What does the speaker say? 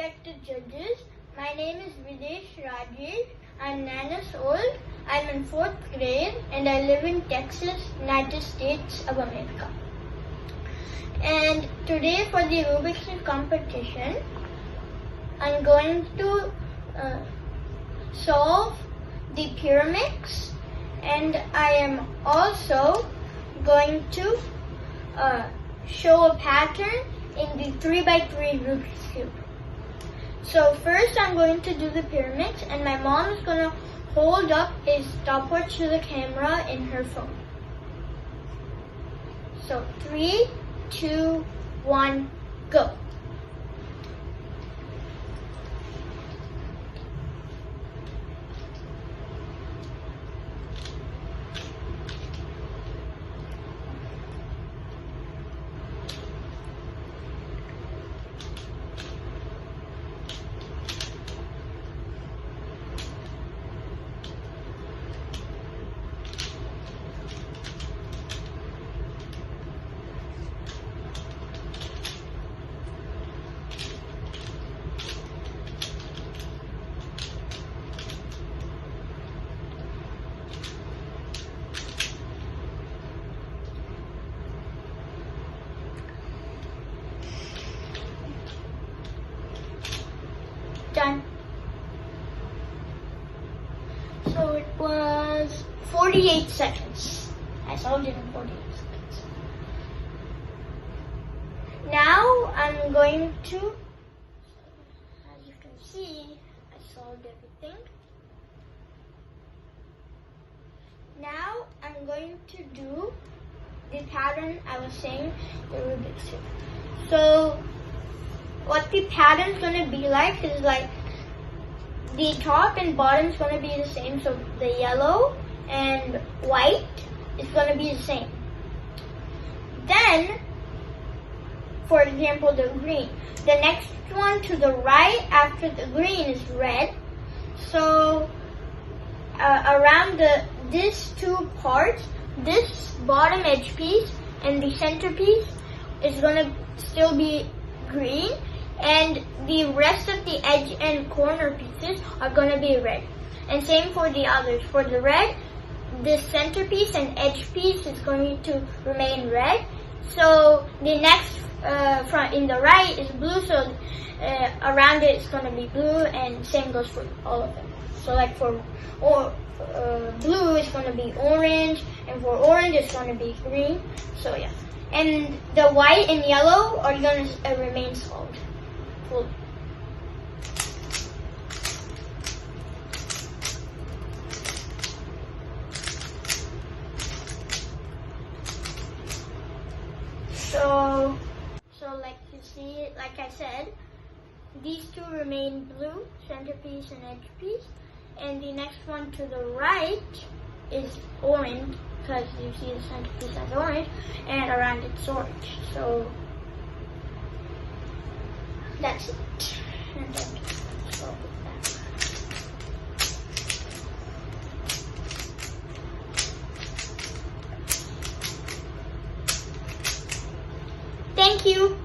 respected judges. My name is VIBHACULTURALS. I'm 9 years old. I'm in 4th grade and I live in Texas, United States of America. And today for the Rubik's Cube competition, I'm going to solve the pyramids, and I am also going to show a pattern in the 3x3 Rubik's Cube. So first I'm going to do the pyramids, and my mom is going to hold up a stopwatch to the camera in her phone. So 3, 2, 1, go. Done. So it was 48 seconds. I solved it in 48 seconds. Now I'm going to, as you can see, I solved everything. Now I'm going to do the pattern I was saying, the Rubik's Cube. So what the pattern is going to be like is like the top and bottom is going to be the same. So the yellow and white is going to be the same. Then, for example, the green. The next one to the right after the green is red. So around these two parts, this bottom edge piece and the center piece is going to still be green, and the rest of the edge and corner pieces are going to be red. And same for the others. For the red, the center piece and edge piece is going to remain red. So the next front in the right is blue, so around it is going to be blue, and same goes for all of them. So like for blue it's going to be orange, and for orange it's going to be green. So yeah. And the white and yellow are going to remain solid. Cool. So like you see, like I said, these two remain blue, centerpiece and edge piece, and the next one to the right is orange, because you see the centerpiece as orange, and around it's orange. So that's it. And then solve it back. Thank you.